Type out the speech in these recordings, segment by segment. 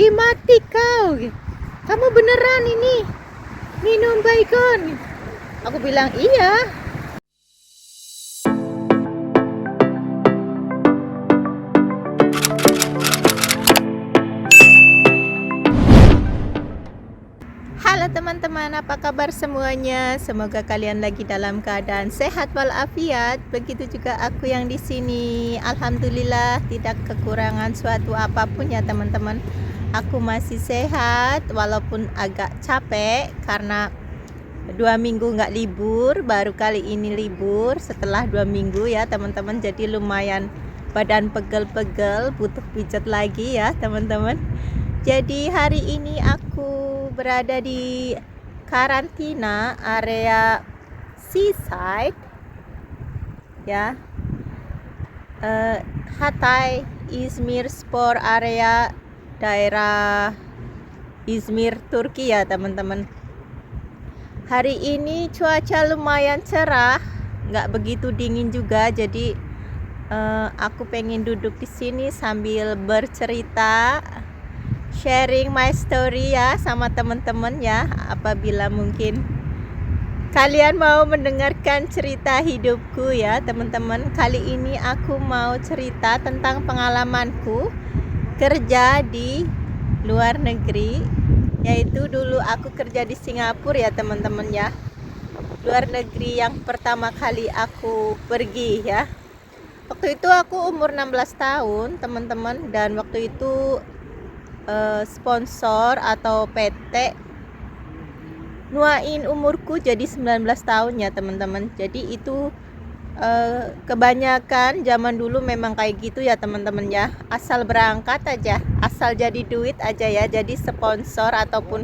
mati kau. Kamu beneran ini minum baygon? Aku bilang iya. Halo teman-teman, apa kabar semuanya? Semoga kalian lagi dalam keadaan sehat walafiat. Begitu juga aku yang di sini. Alhamdulillah tidak kekurangan suatu apapun ya teman-teman. Aku masih sehat walaupun agak capek karena 2 minggu nggak libur. Baru kali ini libur setelah 2 minggu ya teman-teman. Jadi lumayan badan pegel-pegel, butuh pijat lagi ya teman-teman. Jadi hari ini aku berada di karantina area seaside ya, Hatay Izmir Spor area daerah Izmir Turki ya teman-teman. Hari ini cuaca lumayan cerah, nggak begitu dingin juga, jadi aku pengen duduk di sini sambil bercerita, sharing my story ya sama teman-teman ya. Apabila mungkin kalian mau mendengarkan cerita hidupku ya teman-teman. Kali ini aku mau cerita tentang pengalamanku kerja di luar negeri, yaitu dulu aku kerja di Singapura ya teman-teman ya. Luar negeri yang pertama kali aku pergi ya. Waktu itu aku umur 16 tahun teman-teman, dan waktu itu sponsor atau PT nuain umurku jadi 19 tahun ya teman-teman. Jadi itu kebanyakan zaman dulu memang kayak gitu ya teman-teman ya. Asal berangkat aja, asal jadi duit aja ya. Jadi sponsor ataupun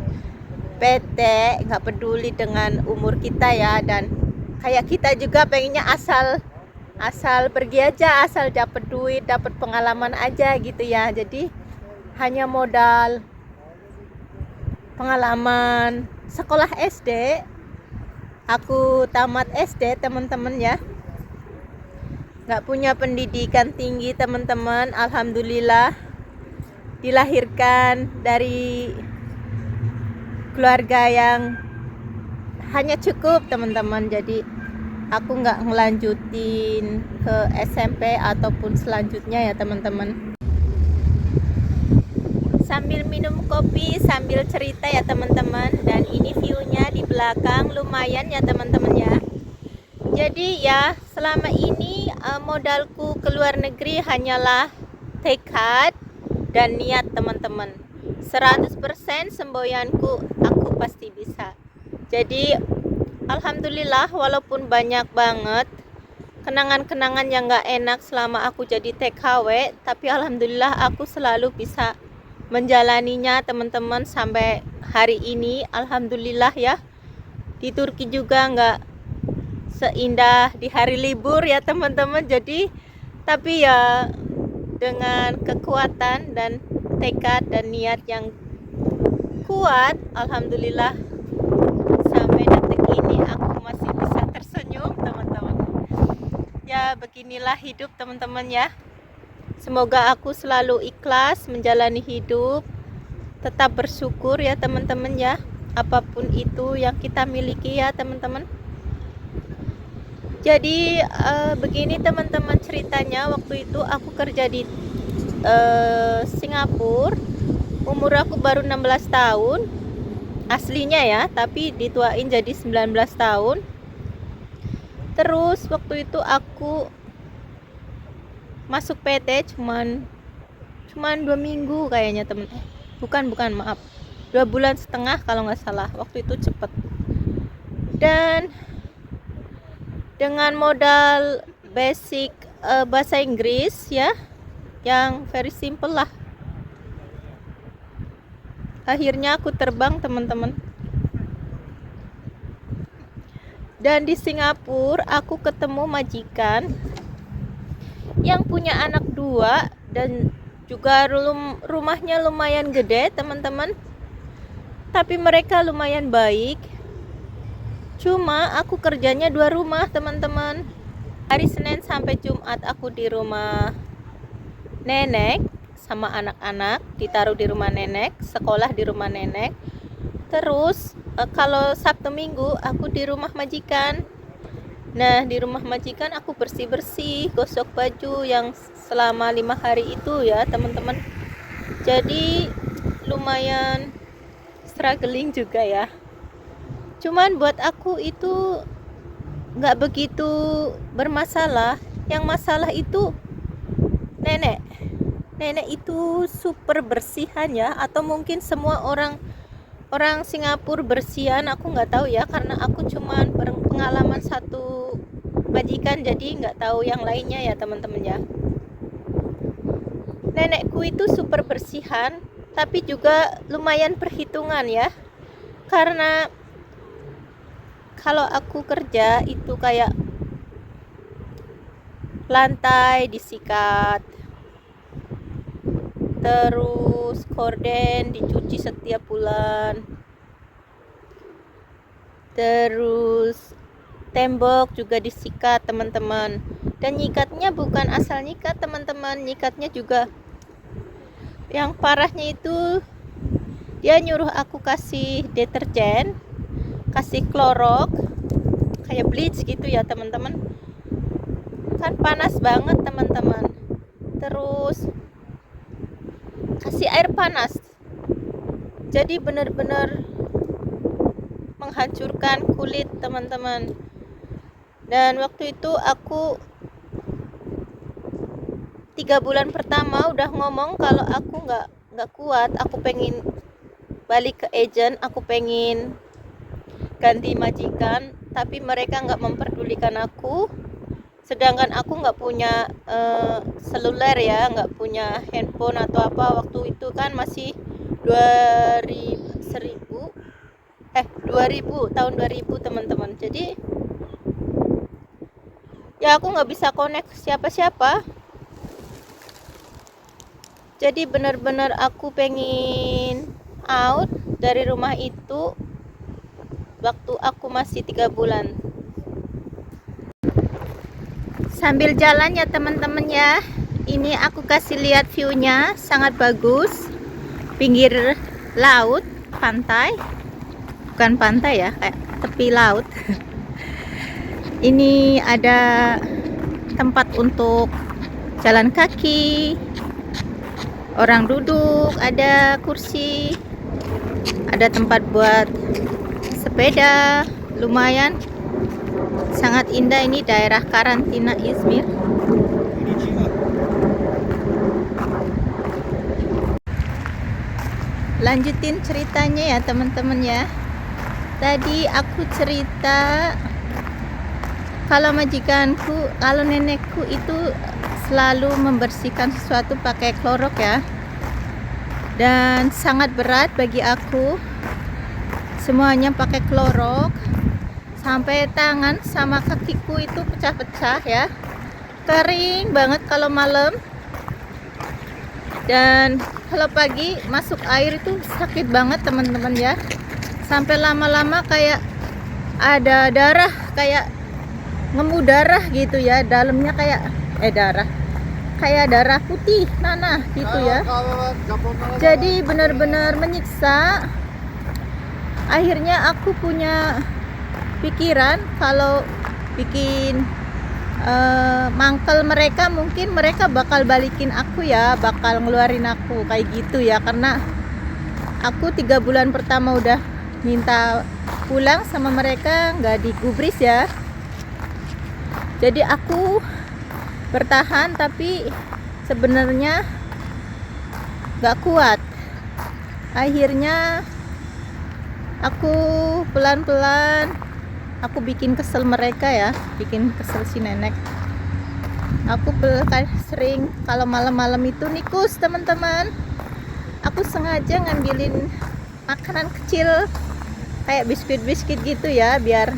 PT nggak peduli dengan umur kita ya. Dan kayak kita juga pengennya asal pergi aja, asal dapat duit, dapat pengalaman aja gitu ya. Jadi hanya modal pengalaman sekolah SD. Aku tamat SD teman-teman ya, nggak punya pendidikan tinggi teman-teman. Alhamdulillah dilahirkan dari keluarga yang hanya cukup teman-teman. Jadi aku nggak ngelanjutin ke SMP ataupun selanjutnya ya teman-teman. Sambil minum kopi, sambil cerita ya teman-teman. Dan ini viewnya di belakang lumayan ya teman-teman ya. Jadi ya selama ini modalku ke luar negeri hanyalah tekad dan niat teman-teman. 100% semboyanku aku pasti bisa. Jadi alhamdulillah walaupun banyak banget kenangan-kenangan yang gak enak selama aku jadi TKW, tapi alhamdulillah aku selalu bisa menjalaninya teman-teman sampai hari ini. Alhamdulillah ya. Di Turki juga nggak seindah di hari libur ya teman-teman. Jadi tapi ya dengan kekuatan dan tekad dan niat yang kuat, alhamdulillah sampai detik ini aku masih bisa tersenyum teman-teman. Ya beginilah hidup teman-teman ya. Semoga aku selalu ikhlas menjalani hidup, tetap bersyukur ya teman-teman ya, apapun itu yang kita miliki ya teman-teman. Jadi begini teman-teman ceritanya. Waktu itu aku kerja di Singapura, umur aku baru 16 tahun aslinya ya, tapi dituain jadi 19 tahun. Terus waktu itu aku masuk PT cuman 2 minggu kayaknya temen. Bukan maaf, 2,5 bulan kalau nggak salah. Waktu itu cepet. Dan dengan modal basic bahasa Inggris ya, yang very simple lah, akhirnya aku terbang teman-teman. Dan di Singapura aku ketemu majikan yang punya anak 2 dan juga rumahnya lumayan gede teman-teman. Tapi mereka lumayan baik. Cuma aku kerjanya 2 rumah teman-teman. Hari Senin sampai Jumat aku di rumah nenek, sama anak-anak, ditaruh di rumah nenek, sekolah di rumah nenek. Terus kalau Sabtu Minggu aku di rumah majikan. Nah, di rumah majikan aku bersih-bersih, gosok baju yang selama 5 hari itu ya teman-teman. Jadi lumayan struggling juga ya. Cuman buat aku itu nggak begitu bermasalah. Yang masalah itu nenek. Nenek itu super bersihan ya, atau mungkin semua orang Singapura bersihan, aku nggak tahu ya, karena aku cuman pengalaman satu majikan, jadi nggak tahu yang lainnya ya teman-teman ya. Nenekku itu super bersihan, tapi juga lumayan perhitungan ya, karena kalau aku kerja itu kayak lantai disikat, terus korden dicuci setiap bulan, terus tembok juga disikat teman-teman. Dan nyikatnya bukan asal nyikat teman-teman, nyikatnya juga yang parahnya itu dia nyuruh aku kasih deterjen, kasih klorok kayak bleach gitu ya teman-teman. Kan panas banget teman-teman. Terus kasih air panas, jadi benar-benar menghancurkan kulit teman-teman. Dan waktu itu aku 3 bulan pertama udah ngomong kalau aku nggak kuat, aku pengen balik ke agent, aku pengen ganti majikan, tapi mereka nggak memperdulikan aku. Sedangkan aku nggak punya seluler ya, nggak punya handphone atau apa. Waktu itu kan masih 2000 tahun 2000 teman-teman. Jadi ya aku nggak bisa connect siapa-siapa. Jadi benar-benar aku pengen out dari rumah itu waktu aku masih 3 bulan. Sambil jalan ya teman-teman ya, ini aku kasih lihat view-nya, sangat bagus. Pinggir laut, pantai, bukan pantai ya, kayak tepi laut. Ini ada tempat untuk jalan kaki, orang duduk, ada kursi, ada tempat buat sepeda, lumayan. Sangat indah, ini daerah karantina Izmir. Lanjutin ceritanya ya teman-teman ya. Tadi aku cerita kalau majikanku, kalau nenekku itu selalu membersihkan sesuatu pakai klorok ya. Dan sangat berat bagi aku. Semuanya pakai klorok. Sampai tangan sama kakiku itu pecah-pecah ya, kering banget kalau malam. Dan kalau pagi masuk air itu sakit banget teman-teman ya, sampai lama-lama kayak ada darah, kayak ngemu darah gitu ya, dalamnya kayak darah putih nanah gitu ya. Jadi benar-benar menyiksa. Akhirnya aku punya pikiran kalau bikin mangkel mereka, mungkin mereka bakal balikin aku ya, bakal ngeluarin aku kayak gitu ya, karena aku 3 bulan pertama udah minta pulang sama mereka, nggak digubris ya. Jadi aku bertahan, tapi sebenarnya nggak kuat. Akhirnya aku pelan-pelan aku bikin kesel mereka ya, bikin kesel si nenek. Aku sering kalau malam-malam itu nikus teman-teman, aku sengaja ngambilin makanan kecil kayak biskuit-biskuit gitu ya, biar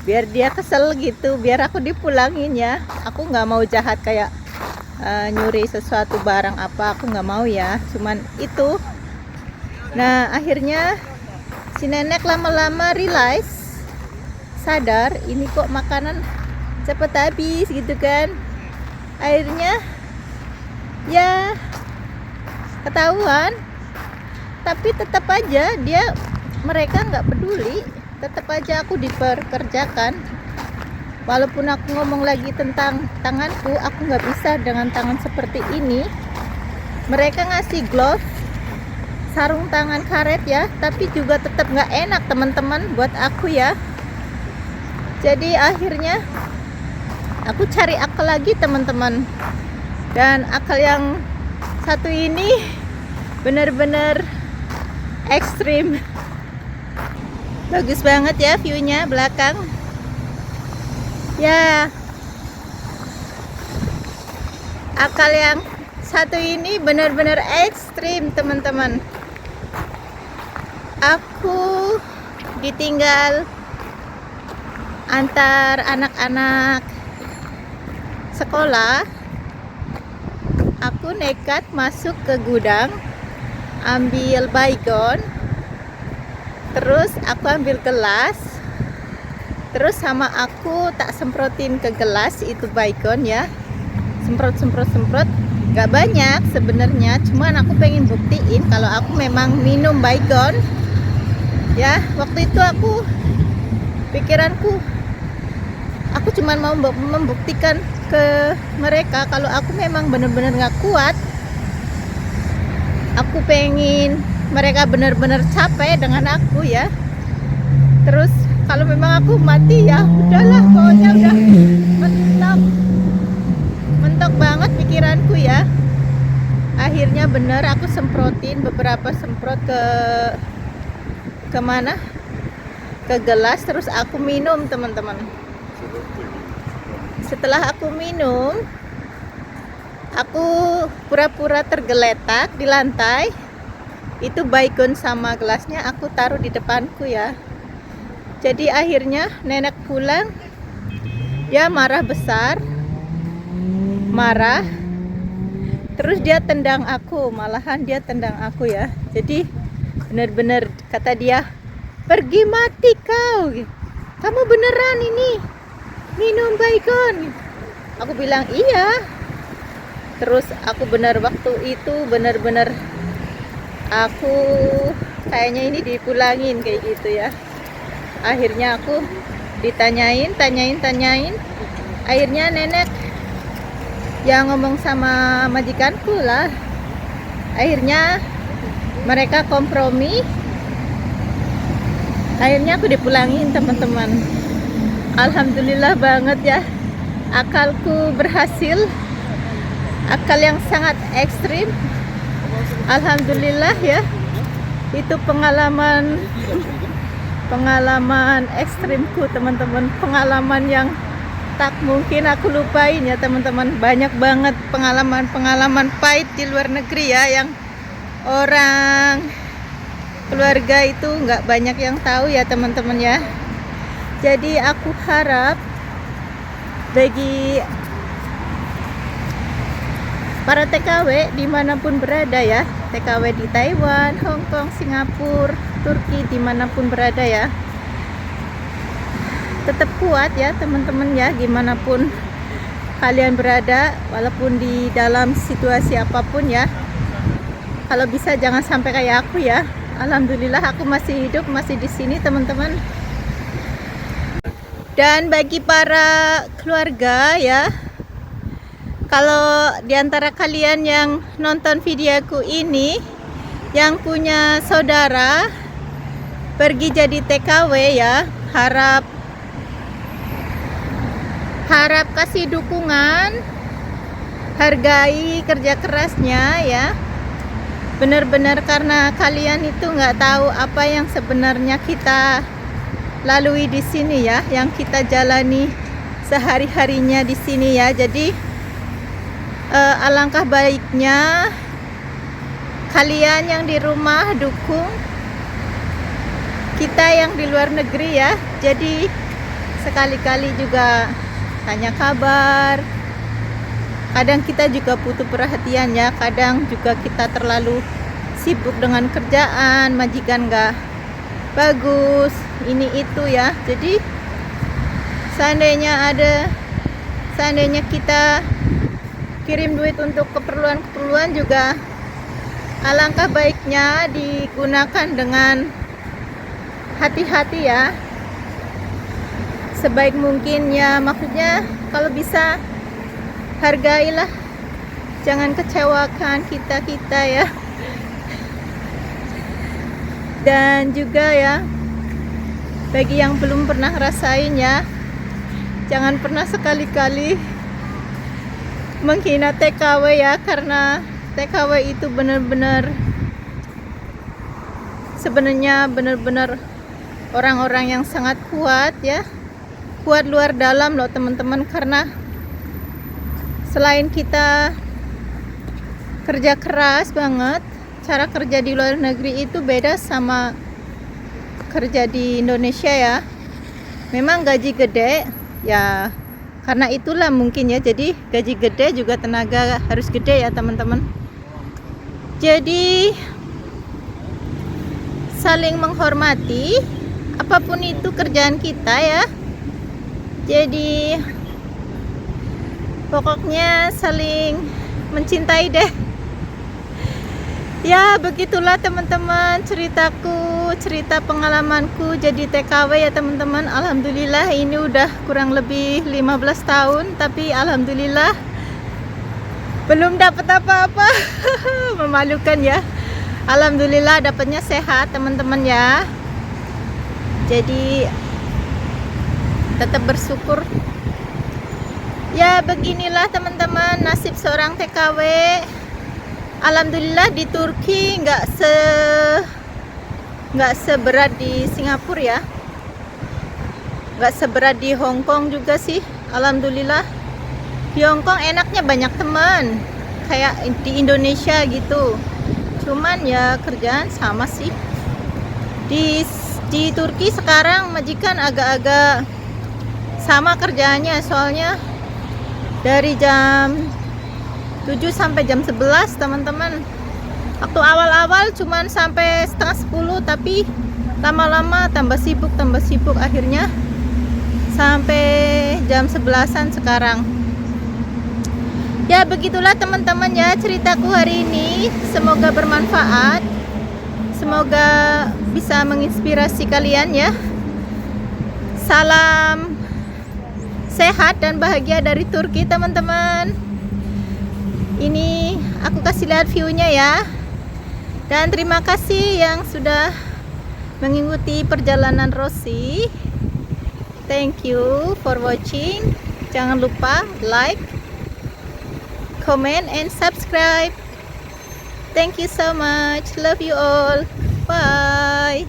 dia kesel gitu, biar aku dipulangin ya. Aku nggak mau jahat kayak nyuri sesuatu barang apa, aku nggak mau ya, cuman itu. Nah akhirnya si nenek lama-lama sadar ini kok makanan cepet habis gitu kan. Akhirnya ya ketahuan. Tapi tetap aja mereka nggak peduli, tetap aja aku diperkerjakan. Walaupun aku ngomong lagi tentang tanganku, aku nggak bisa dengan tangan seperti ini. Mereka ngasih glove, sarung tangan karet ya, tapi juga tetap nggak enak teman-teman buat aku ya. Jadi akhirnya aku cari akal lagi teman-teman, dan akal yang satu ini bener-bener ekstrim. Bagus banget ya viewnya belakang ya. Akal yang satu ini bener-bener ekstrim teman-teman. Aku ditinggal antar anak-anak sekolah. Aku nekat masuk ke gudang ambil baygon, terus aku ambil gelas, terus sama aku tak semprotin ke gelas itu baygon ya, semprot gak banyak sebenarnya, cuman aku pengen buktiin kalau aku memang minum baygon ya. Waktu itu pikiranku aku cuman mau membuktikan ke mereka kalau aku memang bener-bener gak kuat. Aku pengen mereka benar-benar capek dengan aku ya. Terus kalau memang aku mati ya udahlah, pokoknya udah mentok banget pikiranku ya. Akhirnya bener aku semprotin beberapa semprot ke mana? Ke gelas, terus aku minum teman-teman. Setelah aku minum, aku pura-pura tergeletak di lantai. Itu baygon sama gelasnya aku taruh di depanku ya. Jadi akhirnya nenek pulang, dia marah besar, marah. Terus dia tendang aku, malahan dia tendang aku ya. Jadi benar-benar kata dia, pergi mati kau, kamu beneran ini minum baygon. Aku bilang iya. Terus aku waktu itu benar-benar aku kayaknya ini dipulangin kayak gitu ya. Akhirnya aku ditanyain. Akhirnya nenek yang ngomong sama majikanku lah. Akhirnya mereka kompromi. Akhirnya aku dipulangin teman-teman. Alhamdulillah banget ya, akalku berhasil. Akal yang sangat ekstrim. Alhamdulillah ya. Itu pengalaman ekstrimku teman-teman. Pengalaman yang tak mungkin aku lupain ya teman-teman. Banyak banget pengalaman pahit di luar negeri ya, yang orang keluarga itu nggak banyak yang tahu ya teman-teman ya. Jadi aku harap bagi para TKW dimanapun berada ya, TKW di Taiwan, Hong Kong, Singapura, Turki, dimanapun berada ya, tetap kuat ya teman-teman ya, gimana pun kalian berada, walaupun di dalam situasi apapun ya. Kalau bisa jangan sampai kayak aku ya. Alhamdulillah aku masih hidup, masih di sini teman-teman. Dan bagi para keluarga ya, kalau diantara kalian yang nonton videoku ini yang punya saudara pergi jadi TKW ya, harap kasih dukungan, hargai kerja kerasnya ya. Benar-benar karena kalian itu nggak tahu apa yang sebenarnya kita lalui di sini ya, yang kita jalani sehari-harinya di sini ya. Jadi alangkah baiknya kalian yang di rumah dukung kita yang di luar negeri ya. Jadi sekali-kali juga tanya kabar. Kadang kita juga butuh perhatian ya. Kadang juga kita terlalu sibuk dengan kerjaan, majikan nggak bagus, ini itu ya. Jadi seandainya kita kirim duit untuk keperluan juga Alangkah baiknya digunakan dengan hati-hati ya. Sebaik mungkin ya, maksudnya kalau bisa hargailah, jangan kecewakan kita ya. Dan juga ya, bagi yang belum pernah ngerasain ya, jangan pernah sekali-kali menghina TKW ya, karena TKW itu sebenarnya benar-benar orang-orang yang sangat kuat ya, kuat luar dalam loh teman-teman. Karena selain kita kerja keras banget, cara kerja di luar negeri itu beda sama kerja di Indonesia ya. Memang gaji gede ya, karena itulah mungkin ya, jadi gaji gede juga tenaga harus gede ya teman-teman. Jadi saling menghormati apapun itu kerjaan kita ya. Jadi pokoknya saling mencintai deh. Ya begitulah teman-teman ceritaku, cerita pengalamanku jadi TKW ya teman-teman. Alhamdulillah ini udah kurang lebih 15 tahun, tapi alhamdulillah belum dapat apa-apa. Memalukan ya. Alhamdulillah dapatnya sehat teman-teman ya. Jadi tetap bersyukur. Ya beginilah teman-teman nasib seorang TKW. Alhamdulillah di Turki nggak seberat di Singapura ya, nggak seberat di Hong Kong juga sih. Alhamdulillah di Hong Kong enaknya banyak teman kayak di Indonesia gitu, cuman ya kerjaan sama sih. Di Turki sekarang majikan agak-agak sama kerjaannya, soalnya dari jam 7 sampai jam 11 teman-teman. Waktu awal-awal cuman sampai setengah 10, tapi lama-lama tambah sibuk akhirnya sampai jam 11-an sekarang. Ya begitulah teman-teman ya ceritaku hari ini. Semoga bermanfaat, semoga bisa menginspirasi kalian ya. Salam sehat dan bahagia dari Turki teman-teman. Ini aku kasih lihat view-nya ya. Dan terima kasih yang sudah mengikuti perjalanan Rosi. Thank you for watching. Jangan lupa like, comment, and subscribe. Thank you so much. Love you all. Bye.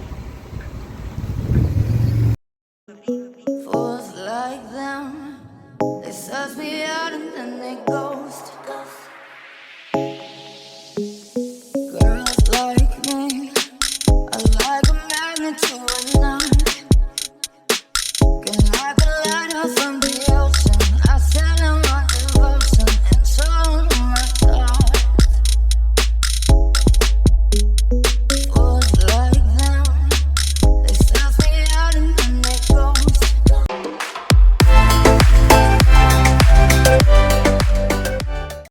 Fools like them, they suss me out and then they go.